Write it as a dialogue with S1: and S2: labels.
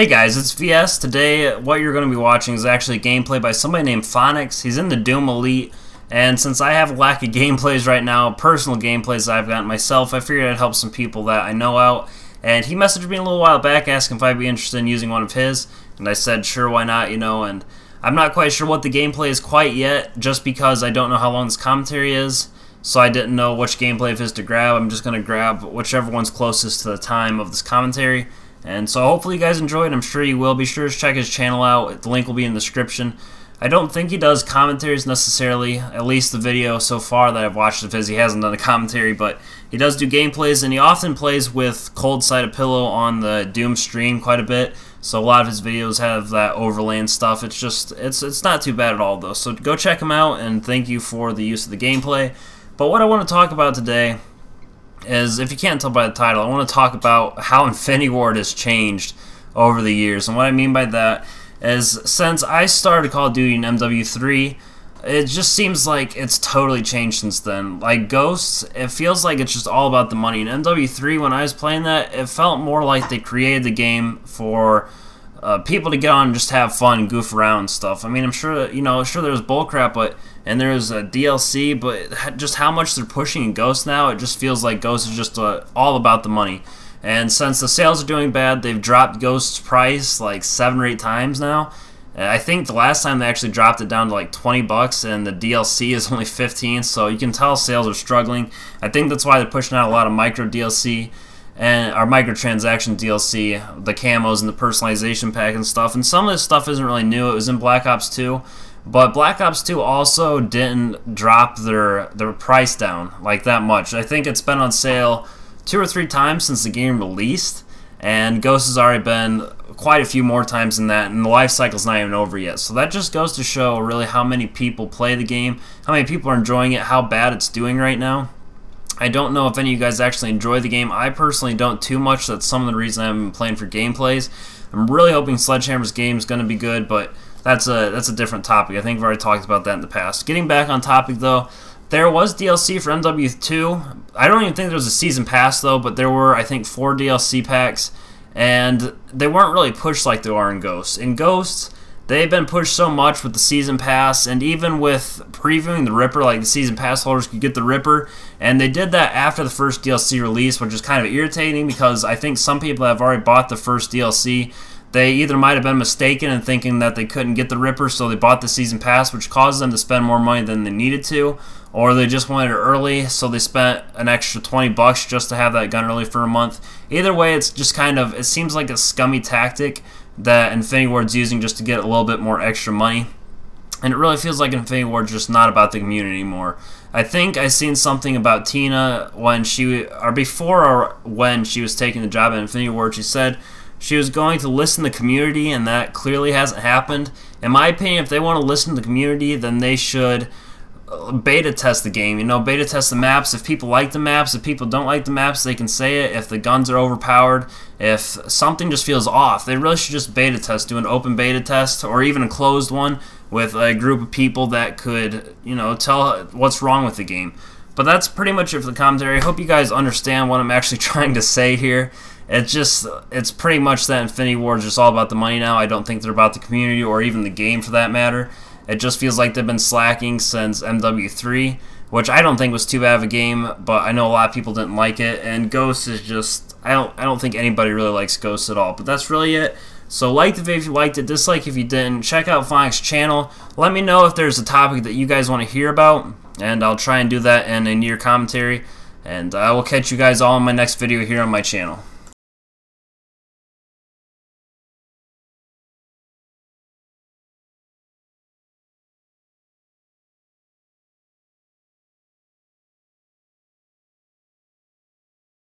S1: Hey guys, it's VS. Today, what you're going to be watching is actually a gameplay by somebody named Phonics. He's in the Doom Elite, and since I have a lack of gameplays right now, personal gameplays that I've gotten myself, I figured I'd help some people that I know out. And he messaged me a little while back asking if I'd be interested in using one of his, and I said sure, why not, and I'm not quite sure what the gameplay is quite yet, just because I don't know how long this commentary is, so I didn't know which gameplay of his to grab. I'm just going to grab whichever one's closest to the time of this commentary. And so hopefully you guys enjoyed. I'm sure you will. Be sure to check his channel out. The link will be in the description. I don't think he does commentaries necessarily, at least the video so far that I've watched of his. He hasn't done a commentary, but he does do gameplays, and he often plays with Cold Side of Pillow on the Doom stream quite a bit. So a lot of his videos have that overlay and stuff. It's just, it's not too bad at all though. So go check him out, and thank you for the use of the gameplay. But what I want to talk about today is, if you can't tell by the title, I want to talk about how InfinityWard has changed over the years. And what I mean by that is, since I started Call of Duty in MW3, it just seems like it's totally changed since then. Like Ghosts, it feels like it's just all about the money. In MW3, when I was playing that, it felt more like they created the game for people to get on and just have fun and goof around and stuff. I mean, I'm sure that, sure there was bullcrap, and there was a DLC, but just how much they're pushing in Ghost now, it just feels like Ghost is just all about the money. And since the sales are doing bad, they've dropped Ghost's price like 7 or 8 times now. I think the last time they actually dropped it down to like $20, and the DLC is only 15, so you can tell sales are struggling. I think that's why they're pushing out a lot of micro DLC and our microtransaction DLC, the camos and the personalization pack and stuff. And some of this stuff isn't really new. It was in Black Ops 2. But Black Ops 2 also didn't drop their price down like that much. I think it's been on sale 2 or 3 times since the game released, and Ghost has already been quite a few more times than that, and the life cycle's not even over yet. So that just goes to show really how many people play the game, how many people are enjoying it, how bad it's doing right now. I don't know if any of you guys actually enjoy the game. I personally don't too much. That's some of the reason I haven't been playing for gameplays. I'm really hoping Sledgehammer's game is going to be good, but that's a different topic. I think we've already talked about that in the past. Getting back on topic though, there was DLC for MW2. I don't even think there was a season pass though, but there were, I think, 4 DLC packs, and they weren't really pushed like they are in Ghosts. In Ghosts, they've been pushed so much with the season pass, and even with previewing the Ripper, like the season pass holders could get the Ripper, and they did that after the first DLC release, which is kind of irritating because I think some people have already bought the first DLC. They either might have been mistaken in thinking that they couldn't get the Ripper, so they bought the season pass, which caused them to spend more money than they needed to, or they just wanted it early, so they spent an extra $20 just to have that gun early for a month. Either way, it's just kind of, it seems like a scummy tactic that InfinityWard's using just to get a little bit more extra money. And it really feels like InfinityWard's just not about the community anymore. I think I seen something about Tina when before or when she was taking the job at InfinityWard. She said she was going to listen to the community, and that clearly hasn't happened. In my opinion, if they want to listen to the community, then they should beta test the game, beta test the maps. If people like the maps, if people don't like the maps, they can say it. If the guns are overpowered, if something just feels off, they really should just beta test, do an open beta test, or even a closed one with a group of people that could, tell what's wrong with the game. But that's pretty much it for the commentary. I hope you guys understand what I'm actually trying to say here. It's pretty much that InfinityWard is just all about the money now. I don't think they're about the community or even the game for that matter. It just feels like they've been slacking since MW3, which I don't think was too bad of a game, but I know a lot of people didn't like it. And Ghost is just, I don't think anybody really likes Ghost at all. But that's really it. So like the video if you liked it, dislike if you didn't. Check out Phonics' channel. Let me know if there's a topic that you guys want to hear about, and I'll try and do that in a near commentary. And I will catch you guys all in my next video here on my channel.